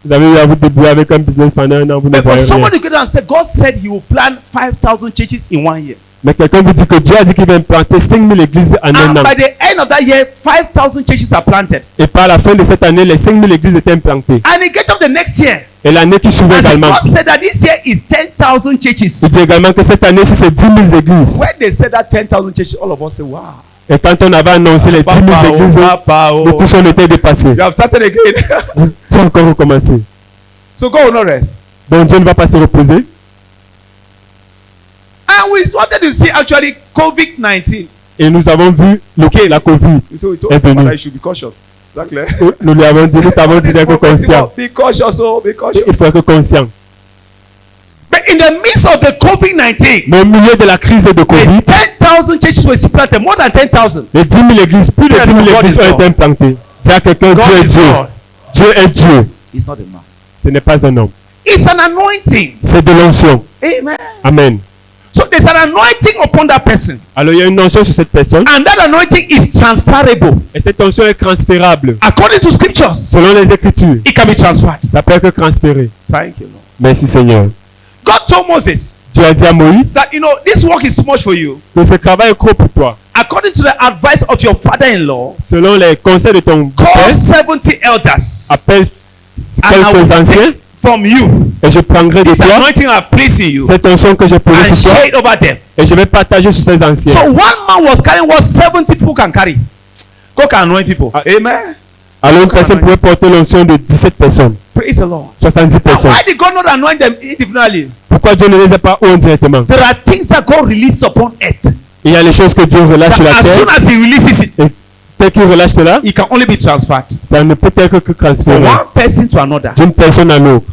Vous avez eu à vous débrouiller avec un business pendant un an, vous ne But voyez rien. somebody could have said, God said he will plant 5,000 churches in 1 year. Mais quelqu'un vous dit que Dieu a dit qu'il va implanter 5 000 églises en un And an. by the end of that year, 5,000 churches are planted. Et par la fin de cette année, les 5 000 églises étaient implantées. And he get up the next year. Et l'année qui suivait And également, God said that this year is 10,000 churches. il dit également que cette année, si c'est 10 000 églises. When they said that 10,000 churches, all of us say, wow. Et quand on avait annoncé les 10 000 églises, nous tous on était dépassés. You have started again. Vous avez encore recommencé. So God will not rest. Donc Dieu ne va pas se reposer. And we wanted to see actually COVID-19. Et nous avons vu la Covid. So we told est him that venue. you should be cautious. Exactly. Nous lui avons dit, nous t'avons dit d'être conscient. Be cautious, oh, be cautious. Il faut être conscient. But in the midst of the COVID-19, Mais au milieu de la crise de Covid, the 10,000 churches were still planted, more than 10,000. les 10 000 églises, plus de 10 000 God églises is ont God. été implantées. Dis à quelqu'un, God Dieu est is Dieu. God. Dieu est Dieu. It's not a man. Ce n'est pas un homme. It's an anointing. C'est de l'onction. Amen. Amen. So there's an anointing upon that person. Alors il y a une onction sur cette personne. And that anointing is transferable. Et cette onction est transférable. According to scriptures, Selon les Écritures, it can be transferred. ça peut être transféré. Thank you, Lord. Merci Seigneur. God told Moses Dieu a dit à Moïse that, this work is too much for you. que ce travail est trop pour toi. According to the advice of your father-in-law, Selon les conseils de ton call père, 70 elders. appelle And I quelques will anciens take from you et je prendrai de this toi anointing I have placed in you cette onction que j'ai posée and sur toi share it over them. et je vais partager sur ces anciens. So one man was carrying what 70 people can carry. God can anoint people. Amen. Alors une personne pouvait porter l'onction de 17 personnes, Praise the Lord. 70 Now, personnes. why did God not anoint them individually? Pourquoi Dieu ne les a pas oints directement? There are things that God releases upon earth. Il y a les choses que Dieu relâche sur la As soon terre as He releases it, et dès qu'il relâche cela, it can only be transferred ça ne peut être que from transféré one person to another. d'une personne à l'autre.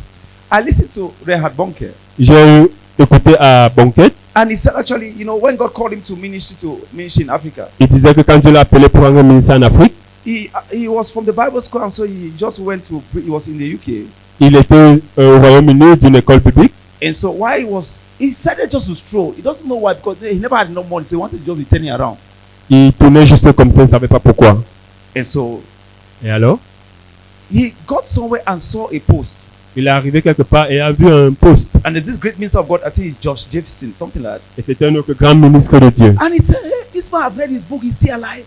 I listened to Reinhard Bonke, J'ai écouté à Bonquet, and he said actually, when God called him to ministry in Africa, il disait que quand Dieu l'a appelé pour un ministère en Afrique, he was from the Bible school, and so he just went to. He was in the UK, il était au Royaume-Uni d'une école publique. and so why he decided just to stroll. He doesn't know why, because he never had no money, so he wanted to just be turning around. Il tournait juste comme ça, il ne savait pas pourquoi. And so Et alors, he got somewhere and saw a post. il est arrivé quelque part et a vu un poste. And there's this great minister of God, I think it's Josh Jefferson, something like that. Et c'était un autre grand ministre de Dieu. And he said, hey, this man, I've read his book, he's still alive.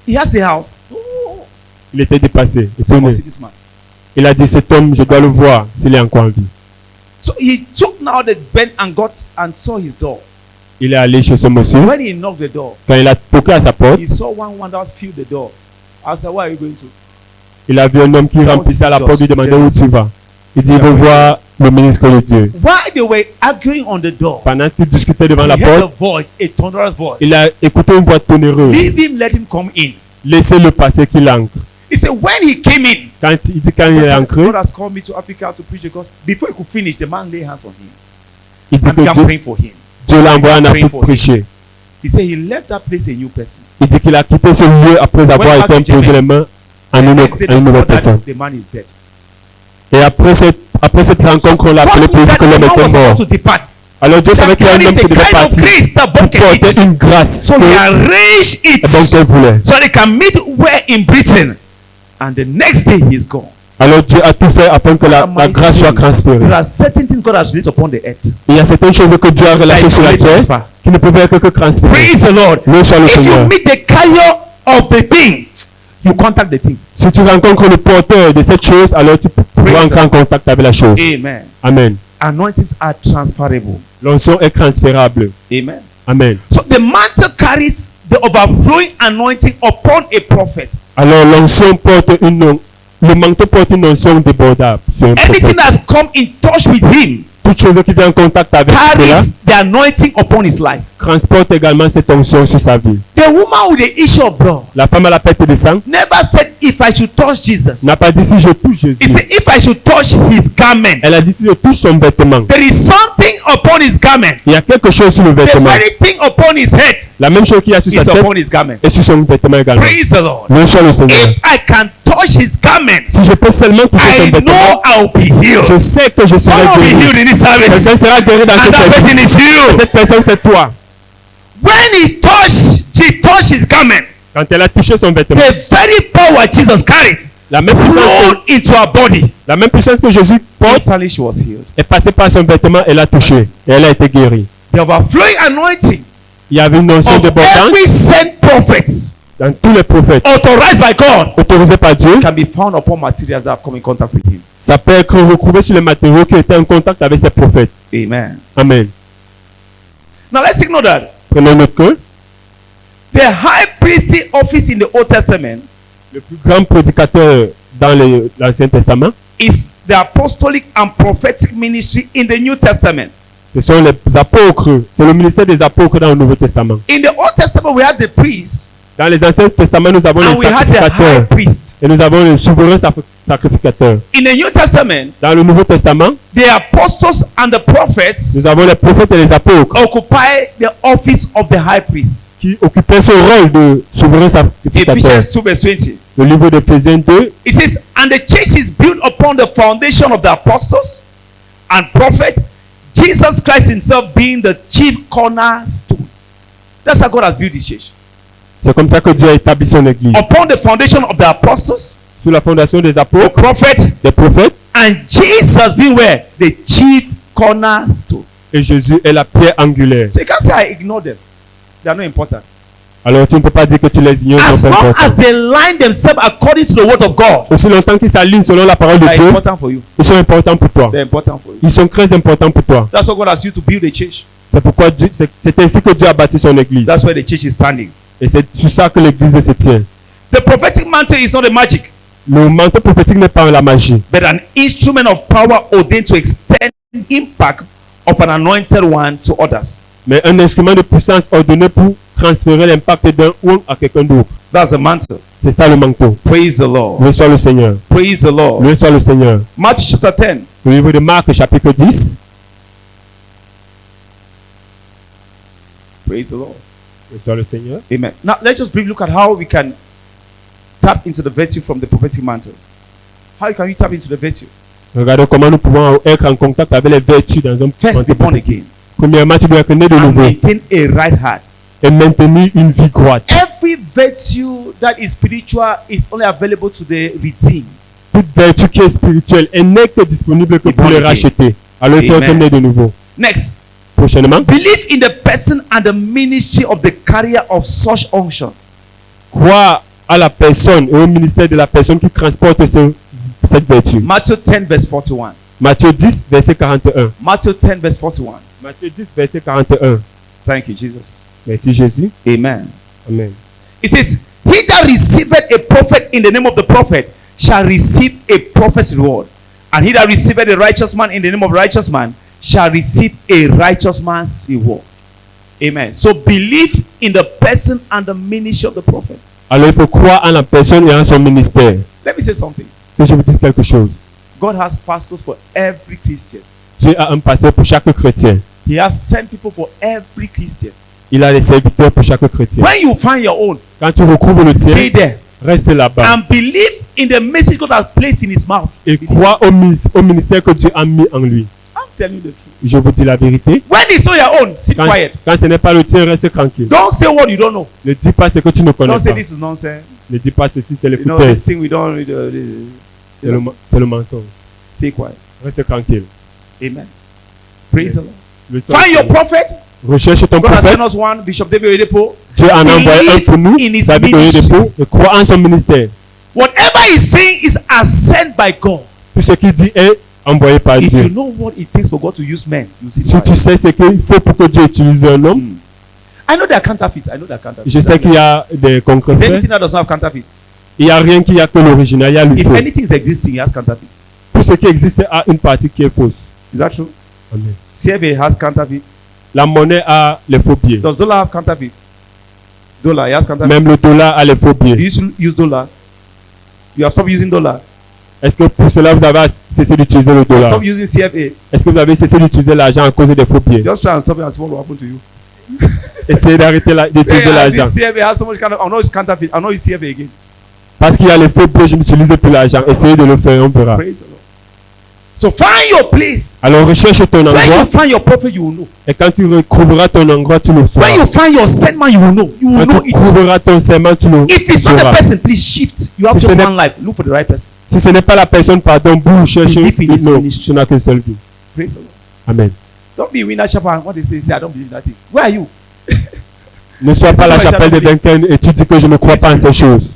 He has a house. Oh. Il était dépassé, So I étonné. must see this man. Il a dit, cet homme, je dois le voir s'il est encore en vie. So he took now the bed and saw his door. Il est allé chez ce monsieur. When he knocked the door, Quand il a toqué à sa porte, he saw one that filled the door. I said, where are you going to? il a vu un homme qui remplissait à la porte, lui demandait où tu vas. Il dit, il veut voir le ministre de Dieu. While they were arguing on the door, Pendant qu'il discutait devant la he heard a porte, voice, a thunderous voice. il a écouté une voix tonnerreuse. Leave him, let him come in. Laissez-le passer qu'il entre. He said, when he came in, Quand il est entré, God has called me to Africa to preach the gospel. Before he could finish, the man laid hands on him il dit and began que praying for him. Dieu l'a envoyé en Afrique prêcher. He said he left that place a new person. Il dit qu'il a quitté ce lieu après avoir été imposé les mains à une nouvelle personne. The man is dead. Et après cette rencontre, on l'a appelé pour dire que l'homme était mort. Alors Dieu savait qu'il y a un homme qui devait partir pour porter une grâce So he arranged it que Bonquet voulait. so they can meet where in Britain. And the next day he is gone. Alors Dieu a tout fait afin que la grâce soit transférée. There are certain things God has released upon the earth. Il y a certaines choses que Dieu a relâchées sur la terre qui ne peuvent être que transférées. Praise the Lord. Loué soit le If Seigneur. you meet the carrier of the thing, you contact the thing. Si tu rencontres le porteur de cette chose, alors tu pourras entrer en contact avec la chose. Amen. Amen. Anointings are transferable. L'onction est transférable. Amen. Amen. So the mantle carries the overflowing anointing upon a prophet. Alors l'onction porte le manteau porte une onction débordable sur un Anything prophète. that's come in touch with him Toute chose qui vient en contact avec cela carries the anointing upon his life. transporte également cette onction sur sa vie. The woman with the issue of blood La femme à la perte de sang never said, if I should touch Jesus. n'a pas dit si je touche Jésus. He said, if I should touch his garment. Elle a dit si je touche son vêtement. There is something upon his garment. Il y a quelque chose sur le The vêtement. very thing upon his head La même chose qu'il y a sur sa is tête upon his garment. et sur son vêtement également. Praise the Lord. Loué soit le Seigneur. If I can touch his garment, Si je peux seulement toucher son I vêtement, know I'll be healed. je sais que je serai Someone will be guéri. healed in this service. Quelqu'un sera guéri dans And ce that person service. is you. Cette personne, c'est toi. When she touched his garment, Quand elle a touché son vêtement, the very power Jesus carried la même puissance, flowed into her body. la même puissance que Jésus porte Instantly she was healed. est passée par son vêtement, elle a touché et elle a été guérie. The overflowing anointing Il y avait une onction of débordante every sent prophet dans tous les prophètes authorized by God autorisés par Dieu. can be found upon materials that have come in contact with him. Ça peut être retrouvé sur les matériaux qui étaient en contact avec ces prophètes. Amen. Amen. Now let's take note that Prenons note que the high priestly office in the Old Testament le plus grand prédicateur dans l'Ancien Testament, is the apostolic and prophetic ministry in the New Testament. ce sont les apôtres. C'est le ministère des apôtres dans le Nouveau Testament. In the Old Testament, we had the priests Dans les Anciens Testaments, nous avons and les we had the high sacrificateurs priest. et nous avons le souverain sacrificateur. In the New Testament, Dans le Nouveau Testament, the apostles and the prophets nous avons les prophètes et les apôtres occupy the office of the high priest. qui occupaient ce rôle de souverain sacrificateur. Ephesians 2 verse 20. Le livre d'Éphésiens 2, It says, and the church is built upon the foundation of the apostles and prophets, Jesus Christ himself being the chief cornerstone. That's how God has built his church. c'est comme ça que Dieu a établi son église. Upon the foundation of the apostles, Sous la fondation des the apôtres, prophets, des prophètes, and Jesus being where? The chief cornerstone. et Jésus est la pierre angulaire. So you can't say I ignore them. They are not important. Alors tu ne peux pas dire que tu les ignores, As sont long importants. as they line themselves according to the word of God, Aussi longtemps qu'ils s'alignent selon la parole de they are Dieu, important for you. ils sont importants pour toi. They're important for you. Ils sont très importants pour toi. That's what God has used to build a church. C'est pourquoi c'est ainsi que Dieu a bâti son église. That's where the church is standing. Et c'est sur ça que l'église se tient. The prophetic mantle is not a magic, Le manteau prophétique n'est pas la magie, but an instrument of power ordained to extend impact of an anointed one to others. mais un instrument de puissance ordonné pour transférer l'impact d'un ou à quelqu'un d'autre. That's the mantle. C'est ça le manteau. Praise the Lord. Loué soit le Seigneur. Praise the Lord. Loué soit le Seigneur. Matthew chapter 10. Le livre de Marc, chapitre 10. Praise the Lord. Loué soit le Seigneur. Amen. Now let's just briefly look at how we can tap into the virtue from the prophetic mantle. How can we tap into the virtue? Regardons comment nous pouvons être en contact avec les vertus dans un First, manteau be born prophétique. again Premièrement, tu dois être né de and nouveau maintain a right heart. et maintenir une vie droite. Every virtue that is spiritual is only available to the redeemed. Toute vertu qui est spirituelle n'est que disponible que pour les racheter. Alors il faut être Amen. né de nouveau. Next, Prochainement, believe in the person and the ministry of the carrier of such unction. croire à la personne et au ministère de la personne qui transporte cette vertu. Matthew 10 verse 41. Matthieu 10, verset 41. Matthew 10 verse 41. Matthieu 10, verset 41. Thank you, Jesus. Merci Jésus. Amen. Amen. It says, he that receiveth a prophet in the name of the prophet shall receive a prophet's reward. And he that receiveth a righteous man in the name of righteous man shall receive a righteous man's reward. Amen. So believe in the person and the ministry of the prophet. Alors il faut croire en la personne et en son ministère. Let me say something. Que je vous dise quelque chose. God has pastors for every Christian. Dieu a un pasteur pour chaque chrétien. He has sent people for every Christian. Il a des serviteurs pour chaque chrétien. When you find your own, Quand tu recouvres le tien, stay there reste là-bas and believe in the message God has placed in his mouth. et crois au ministère que Dieu a mis en lui. I'm telling you the truth. Je vous dis la vérité. When it's not your own, sit Quand, quiet. quand ce n'est pas le tien, reste tranquille. Don't say what you don't know. Ne dis pas ce que tu ne connais Don't say pas. this is nonsense. Ne dis pas ceci, c'est le You know, foutaise. this thing we don't. C'est le mensonge. Stay quiet. Reste tranquille. Amen. Praise the Lord. Le Find your prophet. Recherche ton God has prophète. sent us one, Bishop David Oyedepo. Dieu en a envoyé un pour nous, in his David Oyedepo, et crois en son ministère. Whatever he's saying is as sent by God. Tout ce qu'il dit est envoyé par If you Dieu. know what it takes for God to use men, you see. Si tu sais ce qu'il faut pour que Dieu utilise un homme, I know there are counterfeits. I know there are counterfeits. je sais qu'il y a des contrefaits. Anything that does not have counterfeit. Il n'y a rien qui a que l'original, il y a le If faux. anything is existing, it has counterfeit. Tout ce qui existe a une partie qui est fausse. Is that true? Amen. CFA has counterfeit. La monnaie a les faux billets. Does dollar have counterfeit? Dollar, it has counterfeit. Même le dollar a les faux You billets. used to use dollar. You have stopped using dollar. Est-ce que pour cela vous avez cessé d'utiliser le dollar? Stop using CFA. Est-ce que vous avez cessé d'utiliser l'argent à cause des faux billets? Just try and stop it and see what will happen to you. Essayez d'arrêter d'utiliser l'argent. This CFA has so much counterfeit. I know it's counterfeit. I know it's CFA again. Parce qu'il y a les faux billets, je n'utilise plus l'argent. Essayez de le faire, on verra. Praise the Lord. So find your place. Alors recherche ton When you endroit. find your prophet, you will know. Et quand tu retrouveras ton endroit, tu le When sauras. you find your sent man, you will know. You will Quand know tu it. trouveras ton serment, tu le If it's not the sauras. person, please shift. You have Si just ce n'est- one life. Look for the right person. Si ce n'est pas la personne, pardon, bouge, cherche. Believe in his Non, ministry. tu n'as qu'une seule vie. Praise the Lord. Amen. Don't be winner shepherd. What they say, I don't believe that thing. Where are you? Ne sois pas la chapelle des vainqueurs et tu dis que je ne crois pas en ces choses.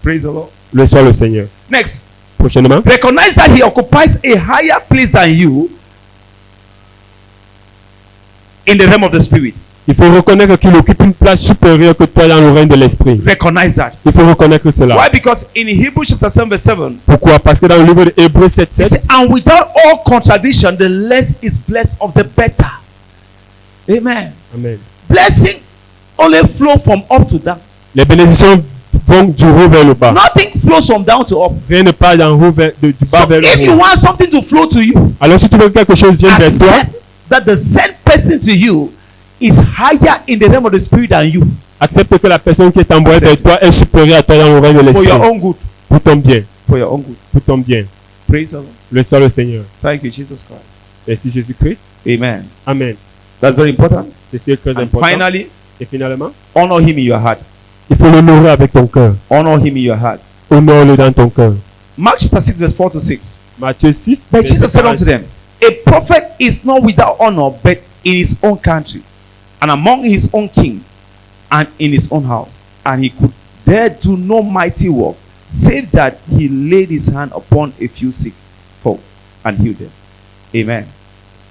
Praise the Lord. Le sois le Seigneur. Next, Prochainement, recognize that he occupies a higher place than you in the realm of the spirit. il faut reconnaître qu'il occupe une place supérieure que toi dans le règne de l'esprit. Recognize that. Il faut reconnaître cela. Why? Because in Hebrews chapter 7 verse 7, Pourquoi? Parce que dans le livre de Hébreux it 7:7, says, and without all contradiction, the less is blessed of the better. Amen. Amen. Blessings only flow from up to down. Les bénédictions vont du haut vers le bas. Nothing flows from down to up. Rien ne part d'en haut du bas So vers if le you haut. want something to flow to you, Alors si tu veux que quelque chose vienne vers toi, accept that the sent person to you is higher in the realm of the spirit than you. accepte que la personne qui est envoyée vers toi est supérieure à toi dans le règne de For your l'esprit. own good. Pour ton bien. For your own good. Pour ton bien. Praise the Lord. Le soit le Seigneur. Thank you, Jesus Christ. Merci Jésus-Christ. Amen. Amen. That's very important. C'est très And important. finally, Et finalement, honor him in your heart. il faut l'honorer avec ton cœur. Honor him in your heart. Honore-le dans ton cœur. Mark chapter 6, verse 4 to 6. Matthieu 6. But verset Jesus said unto 46. them, a prophet is not without honor, but in his own country, and among his own king, and in his own house. And he could there do no mighty work, save that he laid his hand upon a few sick folk and healed them. Amen.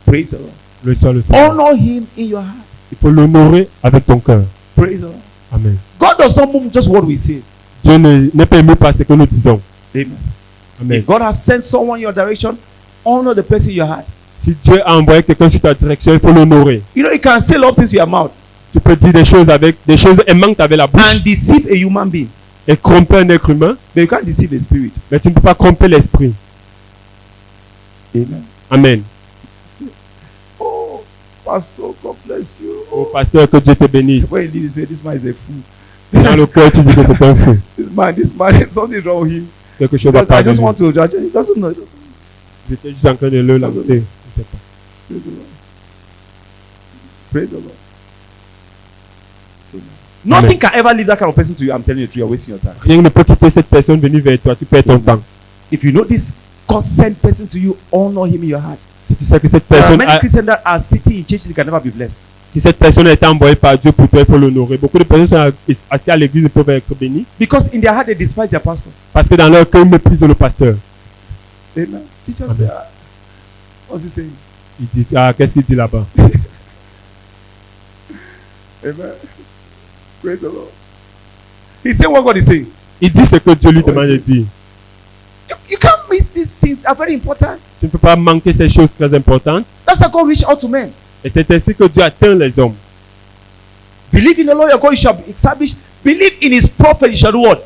Praise the Lord. Le soit le Seigneur. Honor him in your heart. Il faut l'honorer avec ton cœur. Praise the Lord. Amen. God does not move just what we say. Dieu n'est pas ému par ce que nous disons. Amen. Amen. If God has sent someone in your direction, honor the person in your heart. Si Dieu a envoyé quelqu'un sur ta direction, il faut l'honorer. You know, you can say a lot of things with your mouth Tu peux dire des choses aimantes avec la bouche and deceive a human being, et tromper un être humain, but you can't deceive a spirit. mais tu ne peux pas tromper l'esprit. Amen. Amen. Oh, Pastor, God bless you. Au pasteur, que Dieu te bénisse. When you say this man is a fool, Dans le cœur, tu dis que c'est un fou. this man, something's wrong with him. Quelque chose va But pas I just venir. want to judge. He doesn't know. He doesn't know. J'étais juste en train de le lancer. Je sais pas. Praise the Lord. Praise the Lord. Nothing can ever leave that kind of person to you. I'm telling you the truth. You're wasting your time. Rien ne peut quitter cette personne venue vers toi. Tu perds ton temps. If you know this God sent person to you, honor him in your heart. Si tu sais que cette There are personne many a, Christians that are sitting in church, they can never be blessed. si cette personne a été envoyée par Dieu pour toi, il faut l'honorer. Beaucoup de personnes sont assis à l'église et peuvent être bénies Because in their heart, they despise their pastor. parce que dans leur cœur, ils méprisent le pasteur. Amen. He just Amen. say, what's he saying? Ils disent, ah, qu'est-ce qu'il dit là-bas? Amen. Praise the Lord. He's saying what God is saying. Il dit ce que Dieu lui Oh, demande de c'est- dire. You can't miss these things. They are very important. Tu ne peux pas manquer ces choses très importantes. That's how God reach out to men. Et c'est ainsi que Dieu atteint les hommes. Believe in the Lord your God, you shall be established. Believe in his prophet, you shall do what?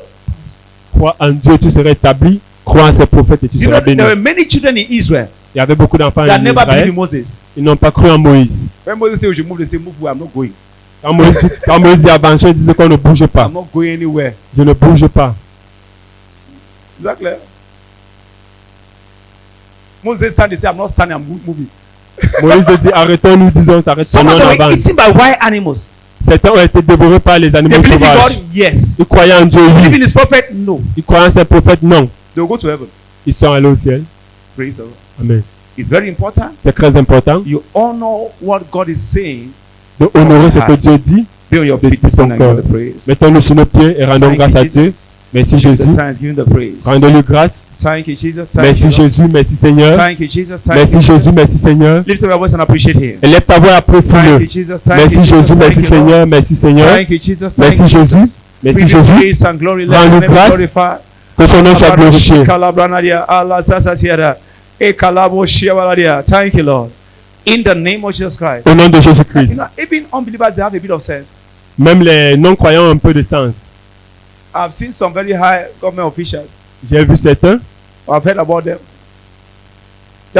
Crois en Dieu, tu seras établi. Crois en ses prophètes et tu You know, seras béni. there were many children in Israel Il y avait beaucoup d'enfants that en never believed in Israël. Moses. Ils n'ont pas cru en Moïse. When Moses said we should move, they say, move where I'm not going. Quand Moïse dit avancer, il disait qu'on ne bouge pas. I'm not going anywhere. Je ne bouge pas. Exactly. Moses stand, they say, I'm not standing, I'm moving. Moïse dit arrêtons-nous, disons, Some arrêtons-nous of en them were avance. eaten by wild animals. Certains ont été dévorés par les They animaux believe in sauvages. God, yes. Ils croyaient en Dieu, Believe oui. in his prophet, no. Ils croyaient en ses prophètes, non. They'll go to heaven. Ils sont allés au ciel. Praise the Lord. Amen. It's very important. C'est très important You honor what God is saying. de honorer ce que Dieu dit. Be on your feet this morning and give the praise. Mettons-nous sur nos pieds et rendons Thank grâce you, à Dieu. Jesus. Merci Give the Jésus. thanks, give him the praise. Rendons-lui grâce. Thank you, Jesus. Thank Merci you, Lord. Jésus. Merci Seigneur. Thank you, Jesus. Thank Merci you, Jésus. Merci Seigneur. Lift up your voice and appreciate him. Élève ta voix et Thank you, apprécie-le. Jesus. Thank Merci you, Jesus. Jésus. Thank Merci you, Lord. Seigneur. Merci Seigneur. Thank you, Jesus. Thank Merci you, Jésus. Jesus. Merci We give Jésus. praise and glory. Let Rends-nous your name be grâce. glorified. Que son nom soit glorifié. Thank you, Lord. In the name of Jesus Christ. Au nom de You Jésus-Christ. know, even unbelievers, they have a bit of sense. Même les non-croyants ont un peu de sens. I've seen some very high government officials. J'ai vu certains. I've heard about them.